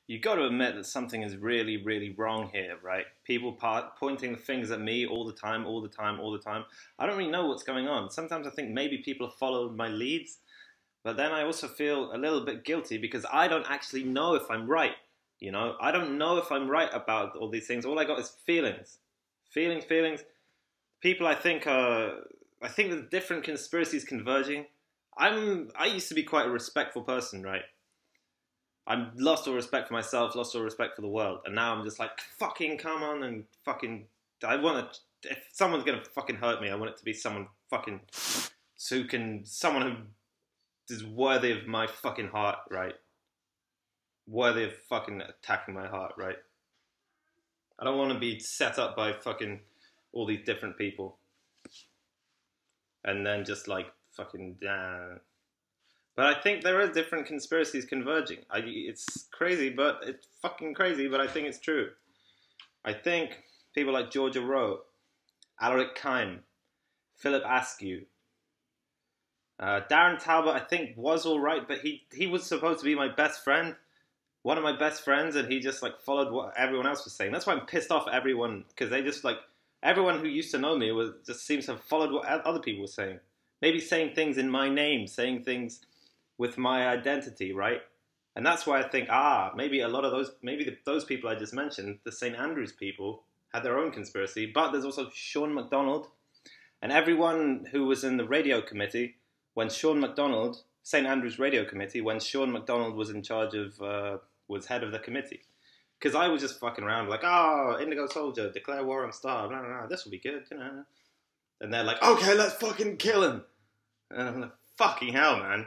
You got to admit that something is really, really wrong here, right? People pointing the fingers at me all the time, all the time, all the time. I don't really know what's going on. Sometimes I think maybe people have followed my leads, but then I also feel a little bit guilty because I don't actually know if I'm right. You know, I don't know if I'm right about all these things. All I got is feelings, feelings. People, I think the different conspiracies converging. I used to be quite a respectful person, right? I'm lost all respect for myself, lost all respect for the world, and now I'm just like, fucking come on and fucking. I want to. If someone's gonna fucking hurt me, I want it to be someone fucking someone who is worthy of my fucking heart, right? Worthy of fucking attacking my heart, right? I don't want to be set up by fucking all these different people, and then just like fucking. But I think there are different conspiracies converging. It's crazy, but it's fucking crazy, but I think it's true. I think people like Georgia Rowe, Alaric Kime, Philip Askew, Darren Talbot, I think was all right, but he was supposed to be my best friend, one of my best friends, and he just like followed what everyone else was saying. That's why I'm pissed off at everyone, because they just like, everyone who used to know me just seems to have followed what other people were saying. Maybe saying things in my name, saying things with my identity, right? And that's why I think, maybe a lot of those people I just mentioned, the St. Andrews people, had their own conspiracy. But there's also Sean MacDonald, and everyone who was in the radio committee when Sean MacDonald, St. Andrews Radio Committee, when Sean MacDonald was in charge of, was head of the committee. Because I was just fucking around like, Indigo Soldier, declare war on Star, blah, blah, blah, this will be good, you know. And they're like, okay, let's fucking kill him. And I'm like, fucking hell, man.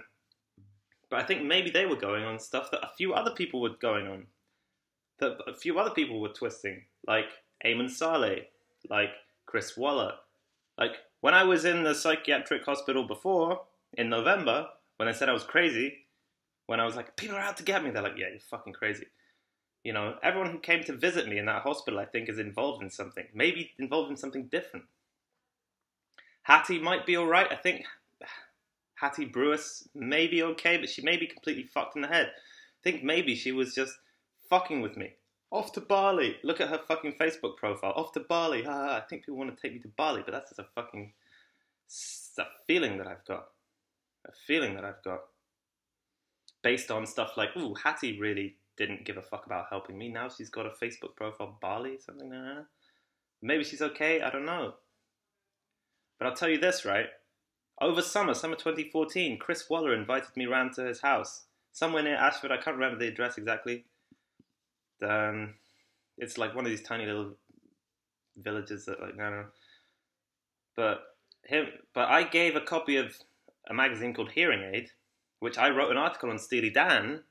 But I think maybe they were going on stuff that a few other people were going on. That a few other people were twisting. Like Eamon Saleh. Like Chris Waller. Like when I was in the psychiatric hospital before, in November, when they said I was crazy, when I was like, people are out to get me, they're like, yeah, you're fucking crazy. You know, everyone who came to visit me in that hospital, I think, is involved in something. Maybe involved in something different. Hattie might be alright. I think Hattie Brewis may be okay, but she may be completely fucked in the head. I think maybe she was just fucking with me. Off to Bali. Look at her fucking Facebook profile. Off to Bali. I think people want to take me to Bali, but that's just a feeling that I've got. A feeling that I've got. Based on stuff like, Hattie really didn't give a fuck about helping me. Now she's got a Facebook profile, Bali, something like that. Maybe she's okay, I don't know. But I'll tell you this, right? Over summer 2014, Chris Waller invited me round to his house. Somewhere near Ashford, I can't remember the address exactly. It's like one of these tiny little villages that like, no. But I gave a copy of a magazine called Hearing Aid, which I wrote an article on Steely Dan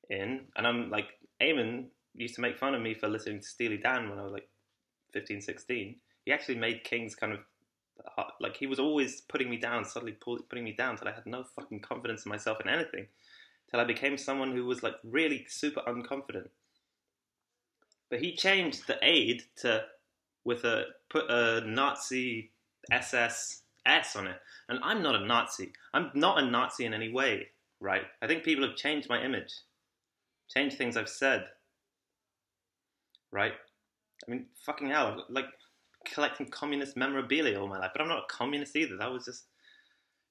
in, and I'm like, Eamon used to make fun of me for listening to Steely Dan when I was like 15, 16. He actually made King's kind of, like he was always putting me down, suddenly putting me down till I had no fucking confidence in myself in anything. Till I became someone who was like really super unconfident. But he changed the aid to, put a Nazi SS S on it. And I'm not a Nazi. I'm not a Nazi in any way, right? I think people have changed my image. Changed things I've said. Right? I mean, fucking hell, I've got, like, collecting communist memorabilia all my life, but I'm not a communist either. That was just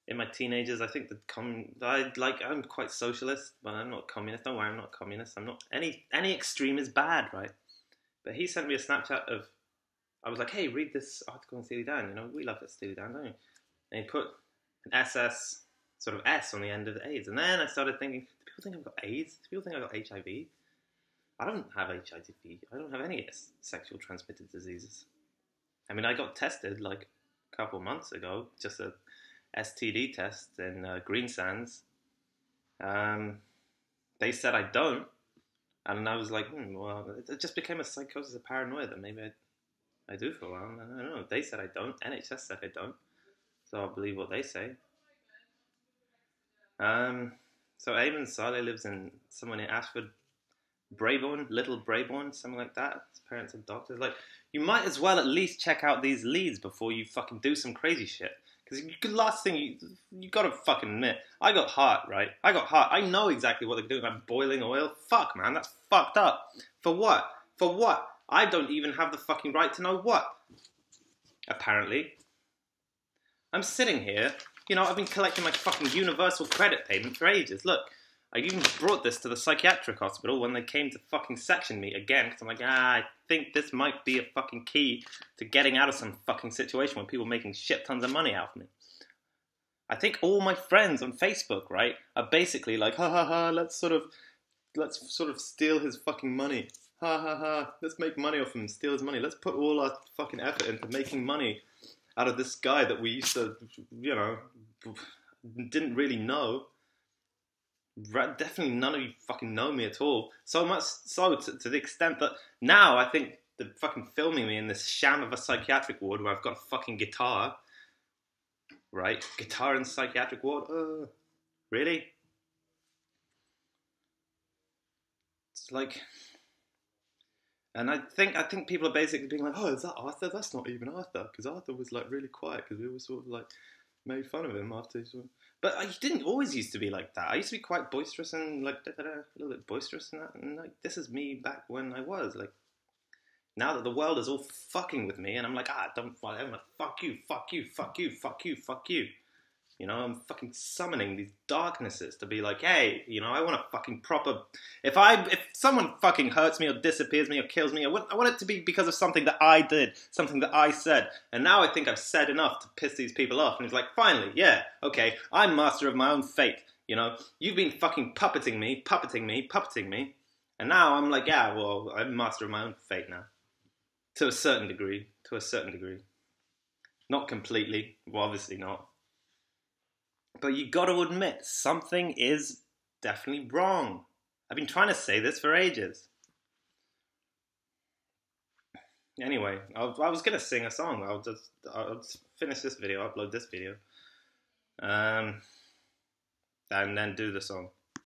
in my teenagers. I think I'm quite socialist, but I'm not a communist. Don't worry, I'm not a communist. I'm not any extreme is bad, right? But he sent me a Snapchat of, I was like, hey, read this article on Steely Dan. You know, we love that Steely Dan, don't we? And he put an SS sort of S on the end of the AIDS, and then I started thinking, do people think I've got AIDS? Do people think I've got HIV? I don't have HIV. I don't have any sexual transmitted diseases. I mean, I got tested like a couple months ago, just a STD test in Greensands. They said I don't, and I was like, well, it just became a psychosis of paranoia that maybe I do for a while. I don't know. They said I don't. NHS said I don't, so I'll believe what they say. So Eamon Saleh lives in somewhere near Ashford, Little Brabourne, something like that. His parents are doctors. Like, you might as well at least check out these leads before you fucking do some crazy shit. Because the last thing you gotta fucking admit, I got heart, right? I got heart. I know exactly what they're doing about boiling oil. Fuck, man, that's fucked up. For what? For what? I don't even have the fucking right to know what. Apparently. I'm sitting here, you know, I've been collecting my fucking universal credit payment for ages. Look, I even brought this to the psychiatric hospital when they came to fucking section me again, because I'm like, I think this might be a fucking key to getting out of some fucking situation where people are making shit tons of money out of me. I think all my friends on Facebook, right, are basically like, ha ha ha, let's sort of steal his fucking money. Ha ha ha, let's make money off him and steal his money. Let's put all our fucking effort into making money out of this guy that we used to, you know, didn't really know. Definitely none of you fucking know me at all. So much so to the extent that now I think they're fucking filming me in this sham of a psychiatric ward where I've got a fucking guitar. Right? Guitar in psychiatric ward? Really? It's like... And I think people are basically being like, oh, is that Arthur? That's not even Arthur. Because Arthur was like really quiet because we were sort of like made fun of him after he sort of... But I didn't always used to be like that. I used to be quite boisterous and like a little bit boisterous and that. And like this is me back when I was like. Now that the world is all fucking with me, and I'm like, I'm like, fuck you, fuck you, fuck you, fuck you, fuck you. You know, I'm fucking summoning these darknesses to be like, hey, you know, I want a fucking proper... If someone fucking hurts me or disappears me or kills me, I want it to be because of something that I did, something that I said. And now I think I've said enough to piss these people off. And it's like, finally, yeah, okay, I'm master of my own fate. You know, you've been fucking puppeting me. And now I'm like, yeah, well, I'm master of my own fate now. To a certain degree. Not completely, well, obviously not. But you got to admit, something is definitely wrong. I've been trying to say this for ages. Anyway, I was going to sing a song. I'll just finish this video, upload this video. And then do the song.